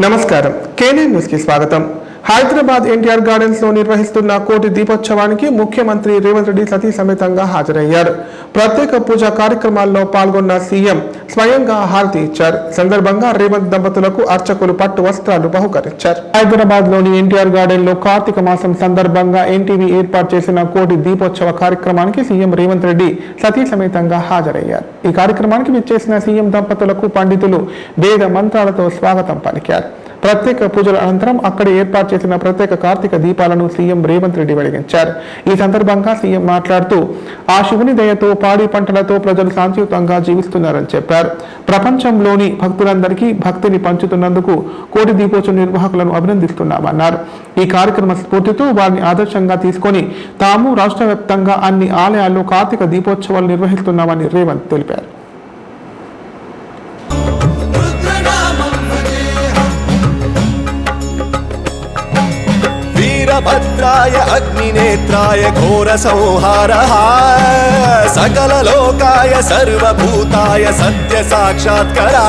నమస్కారం కేనే న్యూస్ కి స్వాగతం. హైదరాబాద్ ఎన్టీఆర్ గార్డెన్స్ లో నిర్వహిస్తున్న కోటి దీపోత్సవానికి ముఖ్యమంత్రి రేవంత్ రెడ్డి సతీ సమేతంగా హాజరయ్యారు. ప్రత్యేక పూజా కార్యక్రమాల్లో పాల్గొన్న సీఎం స్వయంగా హారతి ఇచ్చారు. సందర్భంగా రేవంత్ దంపతులకు అర్చకులు పట్టు వస్త్రాలు బహుకరించారు. హైదరాబాద్ లోని ఎన్టీఆర్ గార్డెన్ లో కార్తీక మాసం సందర్భంగా ఎన్టీవీ ఏర్పాటు చేసిన కోటి దీపోత్సవ కార్యక్రమానికి సీఎం రేవంత్ రెడ్డి సతీ సమేతంగా హాజరయ్యారు. ఈ కార్యక్రమానికి విచ్చేసిన సీఎం దంపతులకు పండితులు వేద మంత్రాలతో స్వాగతం పలికారు. ప్రత్యేక పూజల అనంతరం అక్కడే ఏర్పాటు చేసిన ప్రత్యేక కార్తీక దీపాలను సీఎం రేవంత్ రెడ్డి వెలిగించారు. ఈ సందర్భంగా సీఎం మాట్లాడుతూ ఆ శివుని దయతో పాడి పంటలతో ప్రజలు శాంతియుతంగా జీవిస్తున్నారని చెప్పారు. ప్రపంచంలోని భక్తులందరికీ భక్తిని పంచుతున్నందుకు కోటి దీపోత్సవ నిర్వాహకులను అభినందిస్తున్నామన్నారు. ఈ కార్యక్రమ స్ఫూర్తితో వారిని ఆదర్శంగా తీసుకొని తాము రాష్ట్ర వ్యాప్తంగా అన్ని ఆలయాల్లో కార్తీక దీపోత్సవాలు నిర్వహిస్తున్నామని రేవంత్ తెలిపారు. भद्राय अग्निनेत्राय घोर संहारः सकल लोकाय सर्वभूताय सत्य साक्षात्करा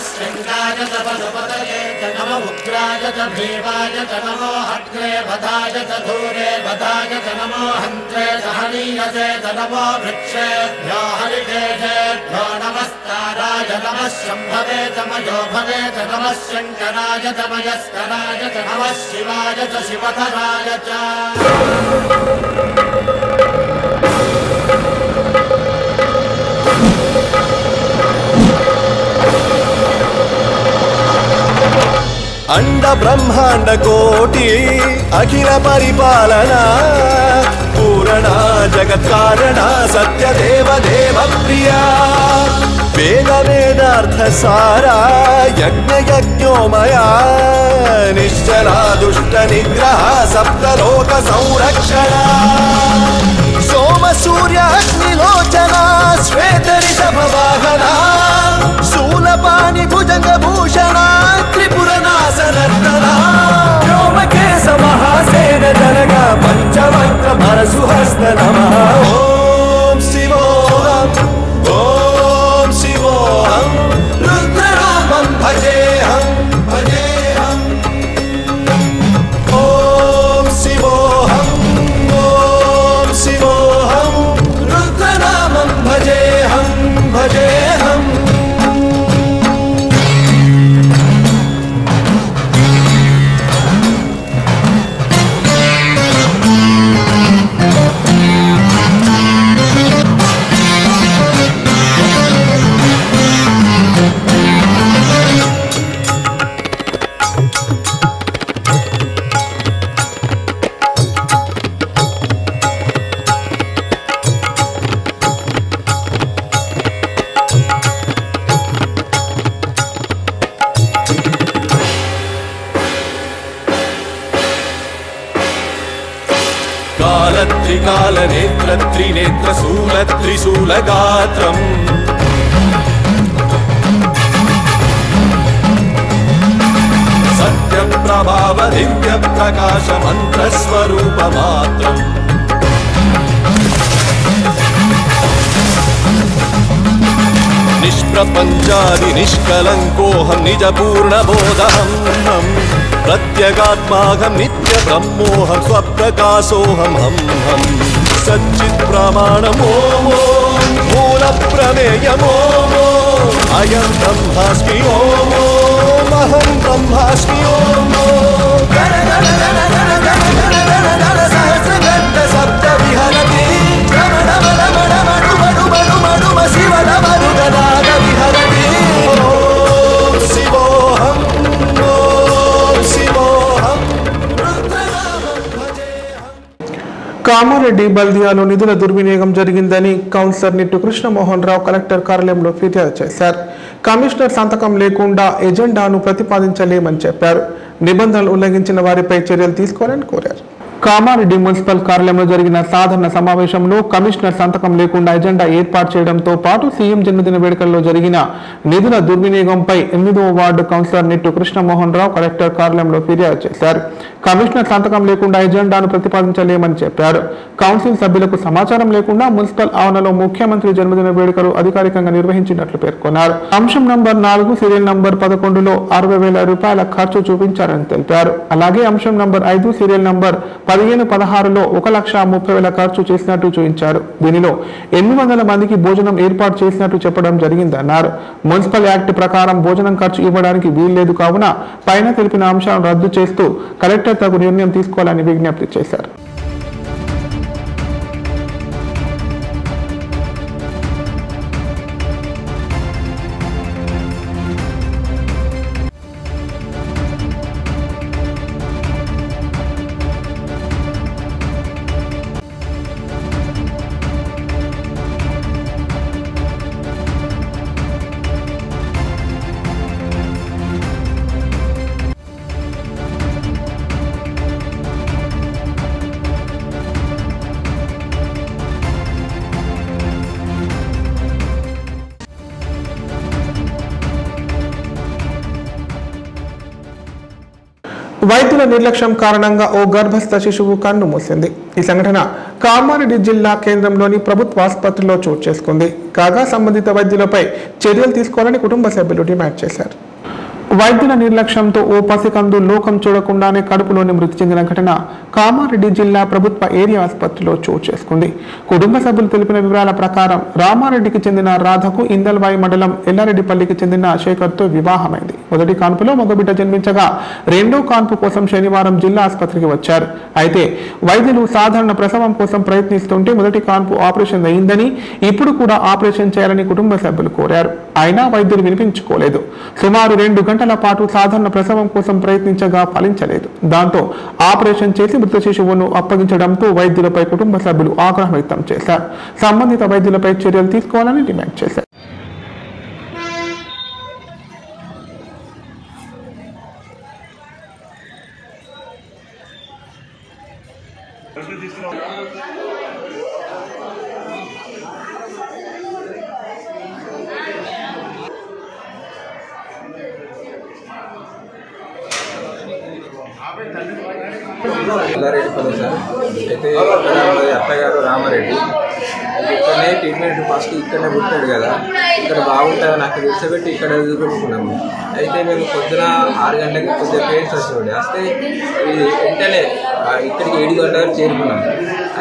शंकाय तपसपतये नमो उग्राय च भीमाय च नमो हट्रे वधाय च धूरे वधाय च नमो हन्त्रे सहनीयसे च नमो वृक्षेभ्यो हरिकेशेभ्यो नमस्काराय नमः शम्भवे च मयो भवे च नमः शङ्कराय च मयस्कराय च नमः शिवाय च शिवधराय च अंड ब्रह्मांड कोटि अखिल परिपालना पूरणा जगत् कारणा सत्य देव देव प्रिया वेद वेदार्थ सारा यज्ञ यज्ञोमया निश्चला दुष्ट निग्रह सप्तलोक संरक्षणा सोम सूर्य अग्निलोचना श्वेत ऋषभ वाहना शूलपाणि भुजंग भूषणा त्रिपुरनाशनर्तना व्योमकेश महासेन जनगा पंचवक्त्र परशुहस्त नमः ओम शिवोऽहम् ओम शिवोऽहम् रुद्रनामं भजेऽहम् भजेऽहम् ओम शिवोऽहम् रुद्रनामं भजेऽहम् भजेऽहम् काल नेत्र त्रिनेत्र शूल त्रिशूल गात्रम् सत्य प्रभाव दिव्य प्रकाश मंत्र स्वरूप मात्रम् निष्प्रपंचादि निष्कलंकोऽहं निज पूर्ण बोधहम् प्रत्यगात्माहं नित्य ब्रह्मोऽहं स्वप्रकाशोऽहं हम हम सच्चित् प्रमाणमो मूल प्रमेयमो अयं ब्रह्मास्मि ओम अहं ब्रह्मास्मि ओम गण गण गण गण गण गण गण गण सहस्रघण्ट सप्त विहरति रमण रमण मणु मणु मणु मणु शिव रमणु गदाद विहरति ओम शिवोऽहम् కామారెడ్డి బల్దియాలో నిధుల దుర్వినియోగం జరిగిందని కౌన్సిలర్ నిట్టు కృష్ణమోహన్ రావు కలెక్టర్ కార్యాలయంలో ఫిర్యాదు చేశారు. కమిషనర్ సంతకం లేకుండా ఎజెండాను ప్రతిపాదించలేమని చెప్పారు. నిబంధనలు ఉల్లంఘించిన వారిపై చర్యలు తీసుకోవాలని కోరారు. కామారెడ్డి మున్సిపల్ కార్యాలయంలో జరిగిన సాధారణ సమావేశంలో కమిషనర్ సంతకం లేకుండా ఎజెండా ఏర్పాటు చేయడంతో పాటు సీఎం జన్మదిన వేడుకల్లో జరిగిన నిధుల దుర్వినియోగంపై 8వ వార్డు కౌన్సిలర్ నిట్టు కృష్ణమోహన్ రావు కలెక్టర్ కార్యాలయంలో ఫిర్యాదు చేశారు. కమిషనర్ సంతకం లేకుండా ఎజెండాను ప్రతిపాదించలేమని చెప్పారు. కౌన్సిల్ సభ్యులకు సమాచారం లేకుండా మున్సిపల్ ఆవరణలో ముఖ్యమంత్రి జన్మదిన వేడుకలు అధికారికంగా నిర్వహించినట్లు పేర్కొన్నారు. అంశం నంబర్ 4 సీరియల్ నంబర్ 11లో 60,000 రూపాయల ఖర్చు చూపించారని తెలిపారు. అలాగే అంశం నంబర్ 5 సీరియల్ నంబర్ 15-16లో 1,30,000 ఖర్చు చేసినట్టు చూపించారు. దీనిలో 800 మందికి భోజనం ఏర్పాటు చేసినట్టు చెప్పడం జరిగిందన్నారు. మున్సిపల్ యాక్ట్ ప్రకారం భోజనం ఖర్చు ఇవ్వడానికి వీల్లేదు కావున పైన తెలిపిన అంశాలను రద్దు చేస్తూ కలెక్టర్ తగు నిర్ణయం తీసుకోవాలని విజ్ఞప్తి చేశారు. వైద్యుల నిర్లక్ష్యం కారణంగా ఓ గర్భస్థ శిశువు కన్ను మూసింది. ఈ సంఘటన కామారెడ్డి జిల్లా కేంద్రంలోని ప్రభుత్వ ఆసుపత్రిలో చోటు చేసుకుంది. కాగా సంబంధిత వైద్యులపై చర్యలు తీసుకోవాలని కుటుంబ సభ్యులు డిమాండ్ చేశారు. వైద్యుల నిర్లక్ష్యంతో ఓ పసికందు లోకం చూడకుండానే కడుపులోని మృతి చెందిన ఘటన కామారెడ్డి జిల్లా ప్రభుత్వ ఏరియా ఆసుపత్రిలో చోటు చేసుకుంది. కుటుంబ సభ్యులు తెలిపిన వివరాల ప్రకారం రామారెడ్డికి చెందిన రాధకు ఇందల్వాయి మండలం ఎల్లారెడ్డిపల్లికి చెందిన శేఖర్తో వివాహమైంది. మొదటి కాన్పులో మగబిడ్డ జన్మించగా రెండో కాన్పు కోసం శనివారం జిల్లా ఆసుపత్రికి వచ్చారు. అయితే వైద్యులు సాధారణ ప్రసవం కోసం ప్రయత్నిస్తుంటే మొదటి కాన్పు ఆపరేషన్ అయిందని, ఇప్పుడు కూడా ఆపరేషన్ చేయాలని కుటుంబ సభ్యులు కోరారు. అయినా వైద్యులు వినిపించుకోలేదు. సుమారు 2 గంటల పాటు సాధారణ ప్రసవం కోసం ప్రయత్నించగా ఫలించలేదు. దాంతో ఆపరేషన్ చేసి మృత శిశువును అప్పగించడంతో వైద్యులపై కుటుంబ సభ్యులు ఆగ్రహం వ్యక్తం చేశారు. సంబంధిత వైద్యులపై చర్యలు తీసుకోవాలని డిమాండ్ చేశారు. ఎల్లారెడ్డిపల్లి సార్ అయితే ఇక్కడ అత్తగారు రామారెడ్డి ఇక్కడనే ట్రీట్మెంట్ ఫస్ట్ ఇక్కడనే పుట్టాడు కదా, ఇక్కడ బాగుంటుందని అక్కడ విడిచిపెట్టి ఇక్కడ చూపెట్టుకున్నాము. అయితే మేము పొద్దున 6 గంటలకి కొద్దిగా పేరెంట్స్ వచ్చేవాడు వస్తే ఇది వెంటనే ఇక్కడికి 7 గంటలకు చేరుకున్నాము.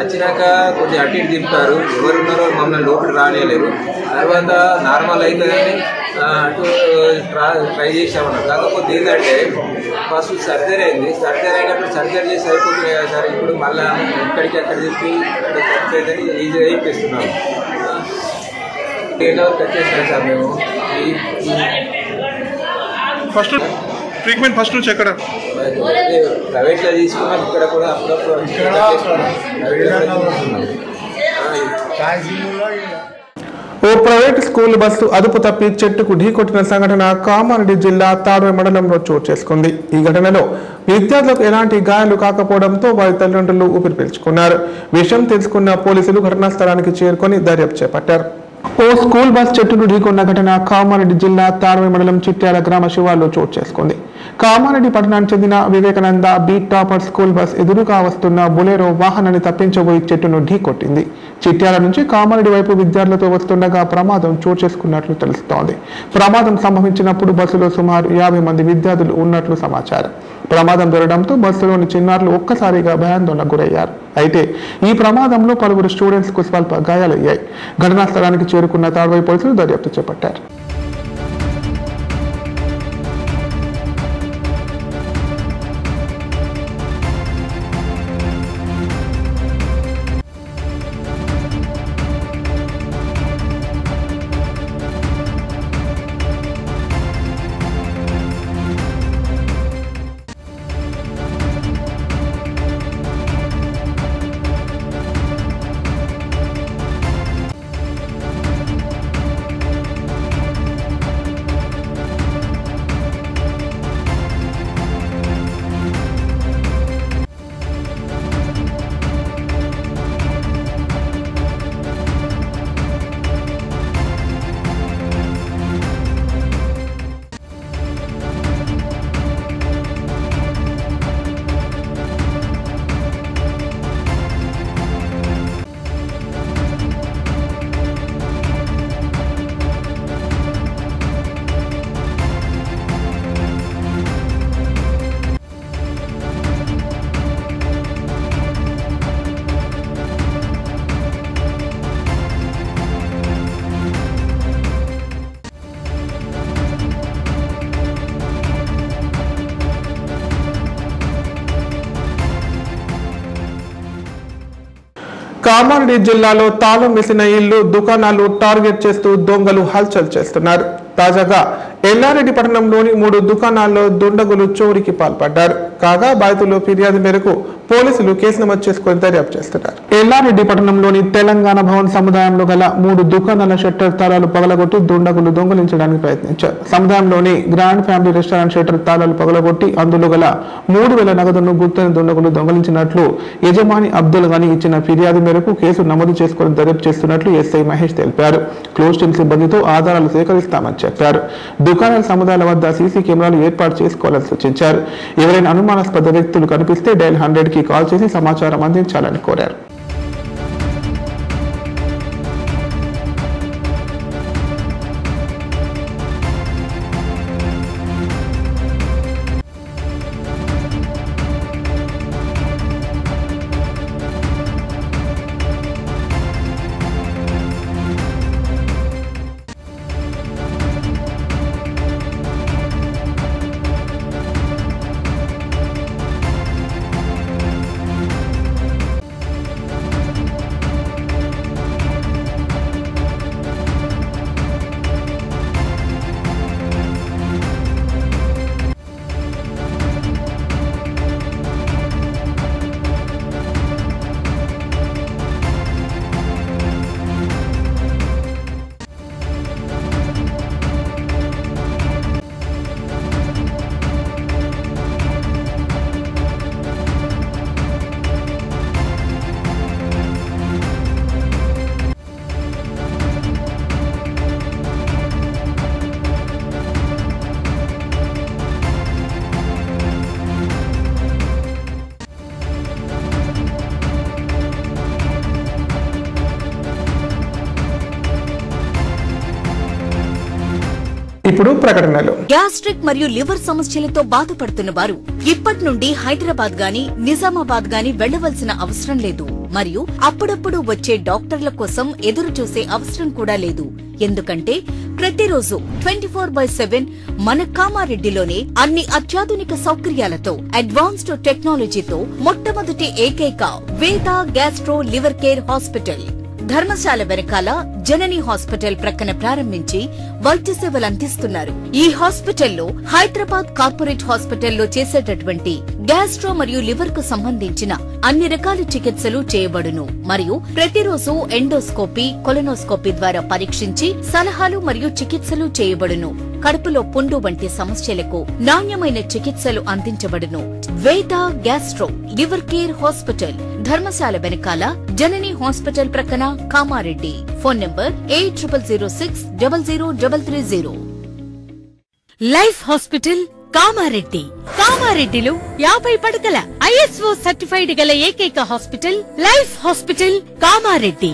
వచ్చినాక కొద్దిగా అటు ఇటు దింపారు, ఎవరున్నారో మమ్మల్ని లోపలికి రానియలేరు. తర్వాత నార్మల్ అవుతుందని అటు ట్రై చేసామన్నారు. కాకపోతే ఏంటంటే ఫస్ట్ సర్జరీ అయింది. సర్జరీ అయినప్పుడు సర్జరీ చేసి అయిపోతున్నాయి కదా సార్, ఇప్పుడు మళ్ళీ ఇక్కడికి అక్కడ చెప్పి ఇక్కడ ఖర్చు అవుతుంది ఈజీగా అయిపోతున్నాము. ఏదో వచ్చేసాం సార్ మేము. ఫస్ట్ ట్రీట్మెంట్ ఫస్ట్ నుంచి ఎక్కడ ప్రైవేట్లో తీసుకున్నాం, ఇక్కడ కూడా అప్పుడప్పుడు ఓ ప్రైవేట్ స్కూల్ బస్సు అదుపు తప్పి చెట్టుకు ఢీకొట్టిన సంఘటన కామారెడ్డి జిల్లా తాడ్వాయి మండలంలో చోటు చేసుకుంది. ఈ ఘటనలో విద్యార్థులకు ఎలాంటి గాయాలు కాకపోవడంతో వారి తల్లిదండ్రులు ఊపిరి పీల్చుకున్నారు. విషయం తెలుసుకున్న పోలీసులు ఘటనా స్థలానికి చేరుకొని దర్యాప్తు చేపట్టారు. ఓ స్కూల్ బస్ చెట్టును ఢీకొన్న ఘటన కామారెడ్డి జిల్లా తాడ్వాయి మండలం చిట్యాల గ్రామ శివార్లో చోటు చేసుకుంది. కామారెడ్డి పట్టణానికి చెందిన Vivekananda beat topper school bus ఎదురుగా వస్తున్న బొలెరో వాహనాన్ని తప్పించబోయి చెట్టును ఢీకొట్టింది. చిట్యాల నుంచి కామారెడ్డి వైపు విద్యార్థులతో వస్తుండగా ప్రమాదం చోటు చేసుకున్నట్లు తెలుస్తోంది. ప్రమాదం సంభవించినప్పుడు బస్సులో సుమారు 50 మంది విద్యార్థులు ఉన్నట్లు సమాచారం. ప్రమాదం జరగడంతో బస్సులోని చిన్నారులు ఒక్కసారిగా భయాందోళనకు గురయ్యారు. అయితే ఈ ప్రమాదంలో పలువురు స్టూడెంట్స్ కు స్వల్ప గాయాలయ్యాయి. ఘటనా స్థలానికి చేరుకున్న తాడ్వాయి పోలీసులు దర్యాప్తు చేపట్టారు. కామారెడ్డి జిల్లాలో తాళం వేసిన ఇళ్లు దుకాణాలు టార్గెట్ చేస్తూ దొంగలు హల్చల్ చేస్తున్నారు. తాజాగా ఎల్లారెడ్డి పట్టణంలోని 3 దుకాణాల్లో దుండగులు చోరీకి పాల్పడ్డారు. కాగా బాధితుల ఫిర్యాదు మేరకు పోలీసులు కేసు నమోదు చేసుకుని దర్యాప్తు చేస్తున్నారు. ఎల్లారెడ్డి పట్టణంలోని తెలంగాణ భవన్ సముదాయంలో గల 3 దుకాణాల షట్టర్ తాళాలు పగలగొట్టి దుండగులు దొంగలించడానికి ప్రయత్నించారు. సముదాయంలోని గ్రాండ్ ఫ్యామిలీ రెస్టారెంట్ షట్టర్ తాళాలు పగలగొట్టి అందులో గల 3000 నగదును గుర్తైన దుండగులు దొంగలించినట్లు యజమాని అబ్దుల్ గని ఇచ్చిన ఫిర్యాదు మేరకు కేసు నమోదు చేసుకుని దర్యాప్తు చేస్తున్నట్లు ఎస్ఐ మహేష్ తెలిపారు. క్లోజ్ టీమ్ సిబ్బందితో ఆధారాలు సేకరిస్తామని చెప్పారు. దుకాణాల సముదాయాల వద్ద సీసీ కెమెరాలు ఏర్పాటు చేసుకోవాలని సూచించారు. ఎవరైనా అనుమానాస్పద వ్యక్తులు కనిపిస్తే డయల్ 100 కి కాల్ చేసి సమాచారం అందించాలని కోరారు. ఇప్పుడు ప్రకటనలు. గ్యాస్ట్రిక్ మరియు లివర్ సమస్యలతో బాధపడుతున్న వారు ఇప్పటి నుండి హైదరాబాద్ గాని నిజామాబాద్ గాని వెళ్లవలసిన అవసరం లేదు. మరియు అప్పుడప్పుడు వచ్చే డాక్టర్ల కోసం ఎదురు చూసే అవసరం కూడా లేదు. ఎందుకంటే ప్రతిరోజు 24/7 మన కామారెడ్డిలోనే అన్ని అత్యాధునిక సౌకర్యాలతో అడ్వాన్స్డ్ టెక్నాలజీతో మొట్టమొదటి ఏకైక వేద gastro liver care hospital Dharamshala వెనకాల జనని హాస్పిటల్ ప్రక్కన ప్రారంభించి వైద్య సేవలు అందిస్తున్నారు. ఈ హాస్పిటల్లో హైదరాబాద్ కార్పొరేట్ హాస్పిటల్లో చేసేటటువంటి గ్యాస్ట్రో మరియు లివర్ కు సంబంధించిన అన్ని రకాల చికిత్సలు చేయబడును. మరియు ప్రతిరోజు ఎండోస్కోపీ, కొలనోస్కోపీ ద్వారా పరీక్షించి సలహాలు మరియు చికిత్సలు చేయబడును. కడుపులో పుండు వంటి సమస్యలకు నాణ్యమైన చికిత్సలు అందించబడును. వేద gastro liver care hospital Dharamshala వెనకాల జనని హాస్పిటల్ ప్రక్కన Kamareddy. Phone number 8006000330. Life hospital Kamareddy. కామారెడ్డిలో 50 పడకల ISO సర్టిఫైడ్ గల ఏకైక hospital life hospital Kamareddy.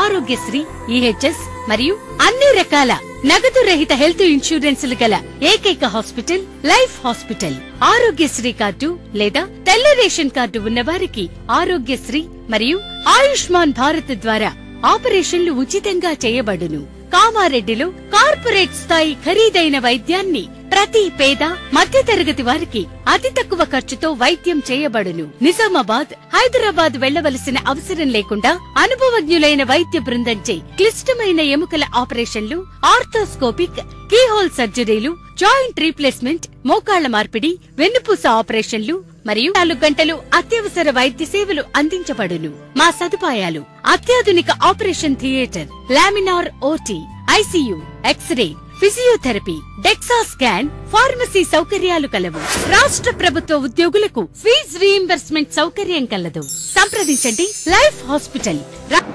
Aarogyasri, EHS మరియు అన్ని రకాల నగదు రహిత హెల్త్ ఇన్సూరెన్సులు గల ఏకైక hospital life hospital. Aarogyasri card లేదా తెల్ల రేషన్ కార్డు ఉన్న వారికి ఆరోగ్యశ్రీ మరియు ఆయుష్మాన్ భారత్ ద్వారా ఆపరేషన్లు ఉచితంగా చేయబడును. కామారెడ్డిలో కార్పొరేట్ స్థాయి ఖరీదైన వైద్యాన్ని ప్రతి పేద మధ్యతరగతి వారికి అతి తక్కువ ఖర్చుతో వైద్యం చేయబడును. నిజామాబాద్, హైదరాబాద్ వెళ్లవలసిన అవసరం లేకుండా అనుభవజ్ఞులైన వైద్య బృందంచే క్లిష్టమైన ఎముకల ఆపరేషన్లు, ఆర్థోస్కోపిక్, కీహోల్ సర్జరీలు, జాయింట్ రీప్లేస్మెంట్, మోకాళ్ల మార్పిడి, వెన్నుపూస ఆపరేషన్లు మరియు 4 గంటలు అత్యవసర వైద్య సేవలు అందించబడును. మా సదుపాయాలు: అత్యాధునిక operation theatre, laminar OT, ICU, X ray, physiotherapy, DEXA scan, pharmacy సౌకర్యాలు కలవు. రాష్ట్ర ప్రభుత్వ ఉద్యోగులకు ఫీజు రీయింబర్స్మెంట్ సౌకర్యం కలదు. సంప్రదించండి లైఫ్ హాస్పిటల్.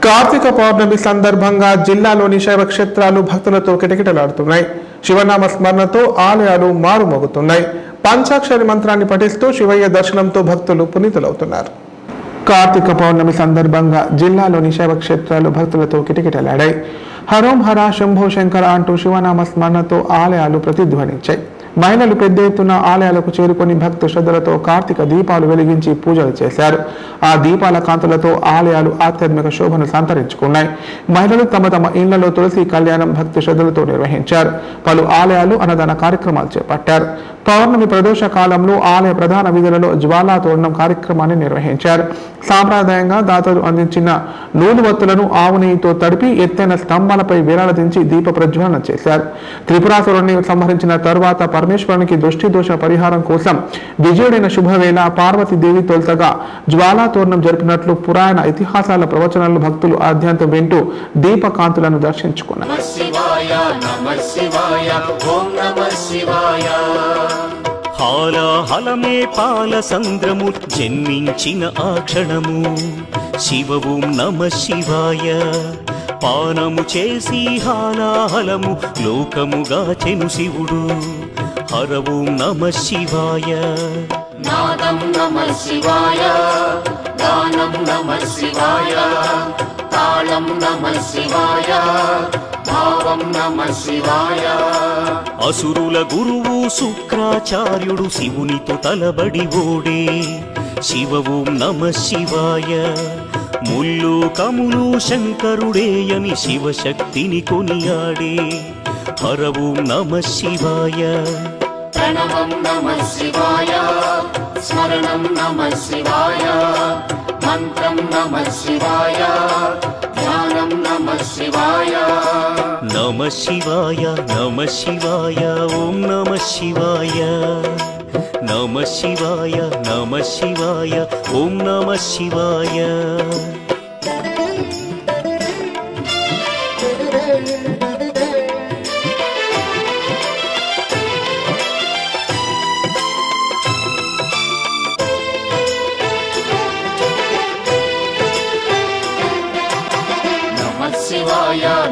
కార్తీక పౌర్ణమి సందర్భంగా జిల్లాలోని శైవ క్షేత్రాలు భక్తులతో కిటకిటలాడుతున్నాయి. శివనామ స్మరణతో ఆలయాలు మారుమోగుతున్నాయి. పంచాక్షరి మంత్రాన్ని పఠిస్తూ శివయ్య దర్శనంతో భక్తులు పునీతులవుతున్నారు. కార్తీక పౌర్ణమి సందర్భంగా జిల్లాలోని శైవ క్షేత్రాలు భక్తులతో కిటకిటలాడాయి. హరోం హర శంభో శంకర అంటూ శివనామ స్మరణతో ఆలయాలు ప్రతిధ్వనించాయి. మహిళలు పెద్ద ఎత్తున ఆలయాలకు చేరుకొని భక్తి శ్రద్ధలతో కార్తీక దీపాలు వెలిగించి పూజలు చేశారు. ఆ దీపాల కాంతులతో ఆలయాలు ఆధ్యాత్మిక శోభను సంతరించుకున్నాయి. మహిళలు తమ తమ ఇళ్లలో తులసి కళ్యాణం భక్తి శ్రద్ధలతో నిర్వహించారు. పలు ఆలయాలు అన్నదాన కార్యక్రమాలు చేపట్టారు. పౌర్ణమి ప్రదోష కాలంలో ఆలయ ప్రధాన వీధులలో జ్వాలా తోరణం కార్యక్రమాన్ని నిర్వహించారు. సాంప్రదాయంగా దాతలు అందించిన నూలువత్తులను ఆవు నెయ్యితో తడిపి ఎత్తైన స్తంభాలపై వేలాడదించి దీప ప్రజ్వలన చేశారు. త్రిపురాసురుణ్ణి సంహరించిన తరువాత పరమేశ్వరునికి దృష్టి దోష పరిహారం కోసం విజయుడైన శుభవేళ పార్వతీదేవి తొలుతగా జ్వాలా తోరణం జరిపినట్లు పురాణ ఇతిహాసాల ప్రవచనాలు భక్తులు ఆద్యంతం వింటూ దీపకాంతులను దర్శించుకున్నారు. హాలాహలమే పాల సంద్రము జన్మించిన ఆ క్షణము శివవు నమ శివాయ పానము చేసి హాలాహలము లోకముగా చెను శివుడు హరవు నమ శివాయ నాదం నమ శివాయ గానం నమ శివాయ తాళం నమ శివాయ భావం నమ శివాయ. అసురుల గురువు శుక్రాచార్యుడు శివునితో తలబడి ఓడే శివవు నమ శివాయ ముల్లు కములు శంకరుడేయని శివశక్తిని కొనియాడే హరవు నమ శివాయ ప్రణవం నమ శివాయ స్మరణం నమ శివాయ మంత్రం నమ శివాయ ధ్యానం నమ శివాయ. నమ శివాయ నమ శివాయ ఓం నమ శివాయ నమ శివాయ నమ శివాయ ఓం నమ శివాయ.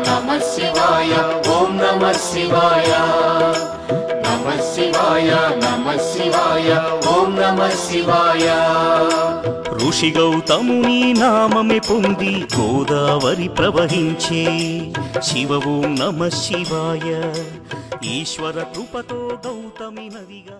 నమ శివాయ ఓం నమ శివాయ నమ శివాయ నమ శివాయ ఓం నమ శివాయ. ఋషి గౌతముని నామమే పొంది గోదావరి ప్రవహించే శివ ఓం నమ శివాయ ఈశ్వర కృపతో గౌతమి నదిగా.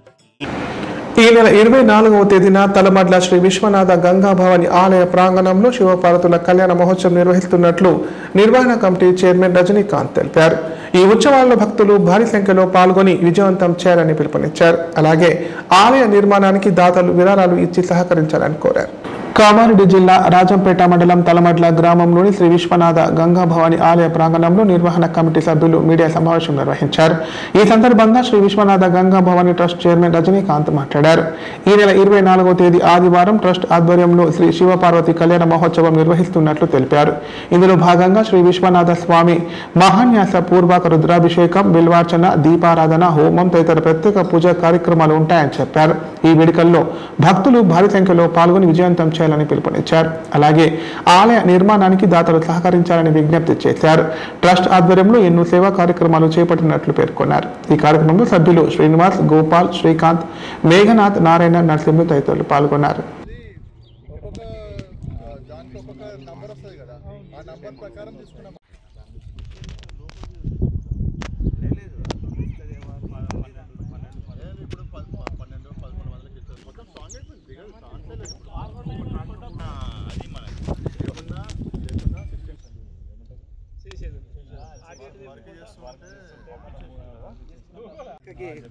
ఈ నెల 24వ తేదీన తలమడ్ల శ్రీ విశ్వనాథ గంగా భవాని ఆలయ ప్రాంగణంలో శివపార్వతుల కళ్యాణ మహోత్సవం నిర్వహిస్తున్నట్లు నిర్వహణ కమిటీ చైర్మన్ రజనీకాంత్ తెలిపారు. ఈ ఉత్సవాల్లో భక్తులు భారీ సంఖ్యలో పాల్గొని విజయవంతం చేయాలని పిలుపునిచ్చారు. అలాగే ఆలయ నిర్మాణానికి దాతలు విరాళాలు ఇచ్చి సహకరించాలని కోరారు. కామారెడ్డి జిల్లా రాజంపేట మండలం తలమడ్ల గ్రామంలోని శ్రీ విశ్వనాథ గంగా భవాని ఆలయ ప్రాంగణంలో నిర్వహణ కమిటీ సభ్యులు మీడియా సమావేశం నిర్వహించారు. ఈ సందర్భంగా శ్రీ విశ్వనాథ గంగా భవాని ట్రస్ట్ చైర్మన్ రజనీకాంత్ మాట్లాడారు. ఈ నెల 24వ తేదీ ఆదివారం ట్రస్ట్ ఆధ్వర్యంలో శ్రీ శివపార్వతి కళ్యాణ మహోత్సవం నిర్వహిస్తున్నట్లు తెలిపారు. ఇందులో భాగంగా శ్రీ విశ్వనాథ స్వామి మహాన్యాస పూర్వక రుద్రాభిషేకం, బిల్వార్చన, దీపారాధన, హోమం తదితర ప్రత్యేక పూజా కార్యక్రమాలు ఉంటాయని చెప్పారు. ఈ వేడుకల్లో భక్తులు భారీ సంఖ్యలో పాల్గొని విజయవంతం చేయాలని పిలుపునిచ్చారు. అలాగే ఆలయ నిర్మాణానికి దాతలు సహకరించాలని విజ్ఞప్తి చేశారు. ట్రస్ట్ ఆధ్వర్యంలో ఎన్నో సేవా కార్యక్రమాలు చేపట్టినట్లు పేర్కొన్నారు. ఈ కార్యక్రమంలో సభ్యులు శ్రీనివాస్, గోపాల్, శ్రీకాంత్, మేఘనాథ్, నారాయణ, నరసింహ తదితరులు పాల్గొన్నారు.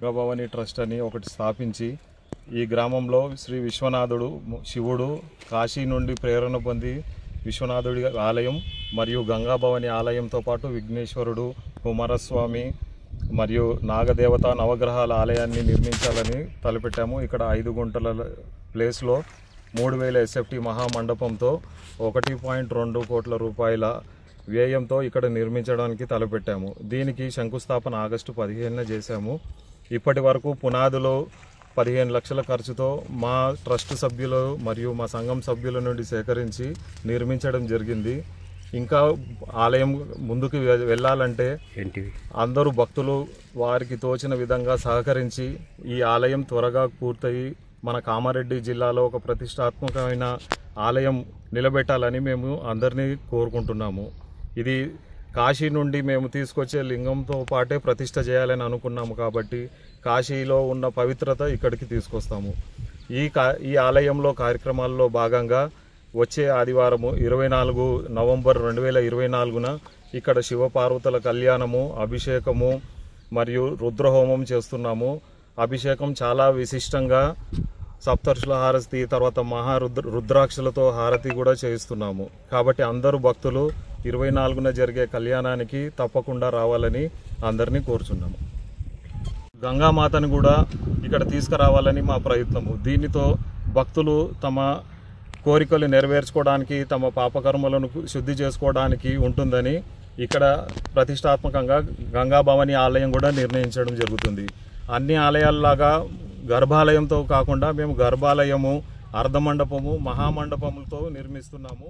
భవాని ట్రస్ట్ అని ఒకటి స్థాపించి ఈ గ్రామంలో శ్రీ విశ్వనాథుడు శివుడు కాశీ నుండి ప్రేరణ పొంది విశ్వనాథుడి ఆలయం మరియు గంగాభవాని ఆలయంతో పాటు విఘ్నేశ్వరుడు, కుమారస్వామి మరియు నాగదేవత నవగ్రహాల ఆలయాన్ని నిర్మించాలని తలపెట్టాము. ఇక్కడ 5 గుంటల ప్లేస్లో 3000 SFT మహామండపంతో 1.2 కోట్ల రూపాయల వ్యయంతో ఇక్కడ నిర్మించడానికి తలపెట్టాము. దీనికి శంకుస్థాపన ఆగస్టు 15న చేశాము. ఇప్పటి వరకు పునాదులో 15 లక్షల ఖర్చుతో మా ట్రస్ట్ సభ్యులు మరియు మా సంఘం సభ్యుల నుండి సేకరించి నిర్మించడం జరిగింది. ఇంకా ఆలయం ముందుకు వెళ్ళాలంటే అందరూ భక్తులు వారికి తోచిన విధంగా సహకరించి ఈ ఆలయం త్వరగా పూర్తయి మన కామారెడ్డి జిల్లాలో ఒక ప్రతిష్టాత్మకమైన ఆలయం నిలబెట్టాలని మేము అందరినీ కోరుకుంటున్నాము. ఇది కాశీ నుండి మేము తీసుకొచ్చే లింగంతో పాటే ప్రతిష్ట చేయాలని అనుకున్నాము. కాబట్టి కాశీలో ఉన్న పవిత్రత ఇక్కడికి తీసుకొస్తాము. ఈ ఆలయంలో కార్యక్రమాల్లో భాగంగా వచ్చే ఆదివారము 24 నవంబర్ 2024న ఇక్కడ శివపార్వతుల కళ్యాణము, అభిషేకము మరియు రుద్రహోమం చేస్తున్నాము. అభిషేకం చాలా విశిష్టంగా సప్తర్షుల హారతి, తర్వాత రుద్రాక్షలతో హారతి కూడా చేయిస్తున్నాము. కాబట్టి అందరూ భక్తులు 24న జరిగే కళ్యాణానికి తప్పకుండా రావాలని అందరినీ కోరుచున్నాము. గంగామాతని కూడా ఇక్కడ తీసుకురావాలని మా ప్రయత్నము. దీనితో భక్తులు తమ కోరికలు నెరవేర్చుకోవడానికి, తమ పాపకర్మలను శుద్ధి చేసుకోవడానికి ఉంటుందని ఇక్కడ ప్రతిష్టాత్మకంగా గంగాభవాని ఆలయం కూడా నిర్ణయించడం జరుగుతుంది. అన్ని ఆలయాల్లాగా గర్భాలయంతో కాకుండా మేము గర్భాలయము, అర్ధమండపము, మహామండపములతో నిర్మిస్తున్నాము.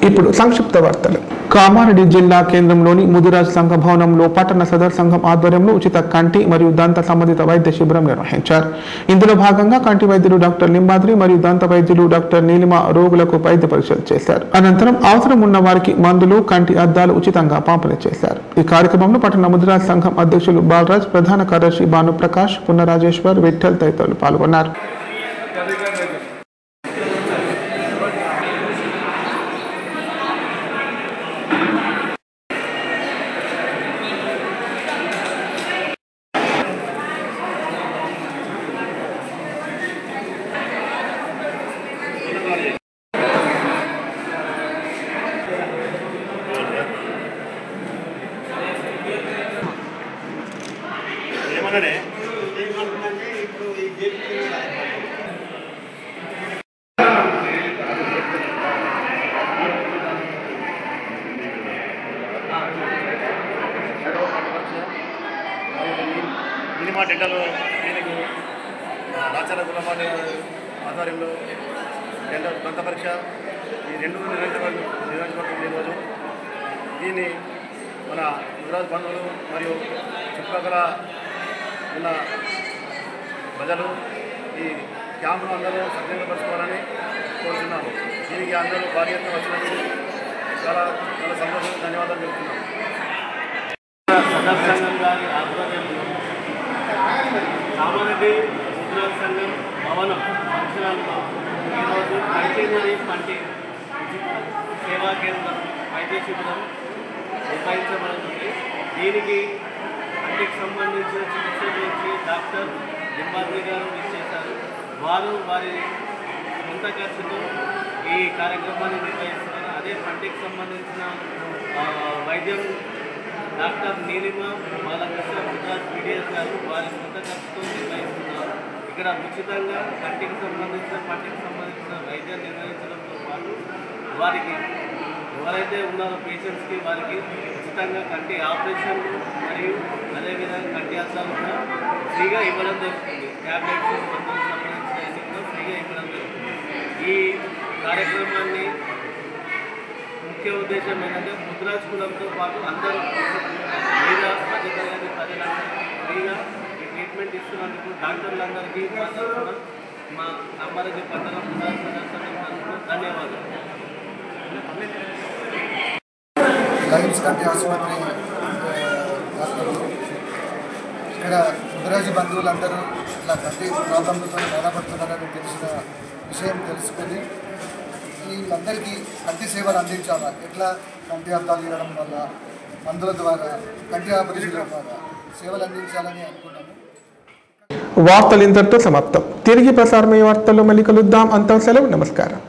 ఇప్పుడు సంక్షిప్త వార్తలు. కామారెడ్డి జిల్లా కేంద్రంలోని ముదిరాజ్ సంఘ భవనంలో పట్టణ సదర్ సంఘం ఆధ్వర్యంలో ఉచిత కంటి మరియు దంత సంబంధిత వైద్య శిబిరం నిర్వహించారు. ఇందులో భాగంగా కంటి వైద్యులు డాక్టర్ లింబాద్రి మరియు దంత వైద్యులు డాక్టర్ నీలిమ రోగులకు వైద్య పరీక్షలు చేశారు. అనంతరం అవసరం ఉన్న వారికి మందులు, కంటి అద్దాలు ఉచితంగా పంపిణీ చేశారు. ఈ కార్యక్రమంలో పట్టణ ముదిరాజ్ సంఘం అధ్యక్షులు బాలరాజ్, ప్రధాన కార్యదర్శి భానుప్రకాష్, పున్నరాజేశ్వర్, విఠల్ తదితరులు పాల్గొన్నారు. సినిమా డెంటల్ క్లినిక్ రాచల గులమాని ఆధ్వర్యంలో డెంటల్ దంత పరీక్ష ఈ రెండు నిర్వహించబడుతుంది ఈరోజు. దీన్ని మన గుజరాత్ బంధువులు మరియు చుట్టుపక్కల ఉన్న ప్రజలు ఈ క్యాంపును అందరూ సద్వినియోగపరచుకోవాలని కోరుతున్నాము. దీనికి అందరూ భారీ ఎత్తున వచ్చినందుకు చాలా చాలా సంతోషం, ధన్యవాదాలు చెప్తున్నాము. సదర్ సంఘం గారి ఆధ్వర్యంలో కామారెడ్డి గుజరాత్ సంఘం భవనం ఫంక్షన్లో ఈరోజు కంటి మరియు పంటి సేవా కేంద్రం వైద్య శిబిరం నిర్వహించబడుతుంది. దీనికి కంటికి సంబంధించిన చికిత్స గురించి డాక్టర్ లింబాద్రి గారు ఇచ్చేశారు. వారు వారి సొంత ఖర్చుతో ఈ కార్యక్రమాన్ని నిర్వహిస్తున్నారు. అదే పంటికి సంబంధించిన వైద్యం డాక్టర్ నీలిమ బాలకృష్ణ గుజరాత్ పీడిఎస్ గారు వారి సొంత ఖర్చుతో నిర్వహిస్తున్నారు. ఇక్కడ ఉచితంగా కంటికి సంబంధించిన పంటికి సంబంధించిన వైద్యం నిర్వహించడంతో పాటు వారికి ఎవరైతే ఉన్నారో పేషెంట్స్కి వారికి ఉచితంగా కంటి ఆపరేషన్లు మరియు అదేవిధంగా కంటి అద్దాలు కూడా ఫ్రీగా ఇవ్వడం జరుగుతుంది. ట్యాబ్లెట్స్, మందులకు సంబంధించిన అన్ని కూడా ఫ్రీగా ఇవ్వడం జరుగుతుంది. ఈ కార్యక్రమాన్ని ముఖ్య ఉద్దేశం ఏంటంటే ముద్రాజ్ కులంతో పాటు అందరూ మీద మధ్యతరగతి ప్రజలందరికీ ఫ్రీగా ఈ ట్రీట్మెంట్ ఇస్తున్నందుకు డాక్టర్లందరికీ మా కామారెడ్డి పట్టణం ముద్రాజ్ సందర్శనందుకు ధన్యవాదాలు. లయన్స్ కంటి ఆసుపత్రి ఇక్కడ ముదిరాజు బంధువులందరూ ఇలా కంటి ప్రాబ్లంలతో బాధపడుతున్నారని తెలిసిన విషయం తెలుసుకొని వీళ్ళందరికీ కంటి సేవలు అందించాలా, ఎట్లా కంటి అద్దాలు ఇవ్వడం వల్ల, మందుల ద్వారా, కంటి ఆపరేషన్ల ద్వారా సేవలు అందించాలని అనుకున్నాము. వార్తలు ఇంతటితో సమాప్తం. తిరిగి ప్రసారమయ్యే వార్తల్లో మళ్ళీ కలుద్దాం. అంతా సెలవు. నమస్కారం.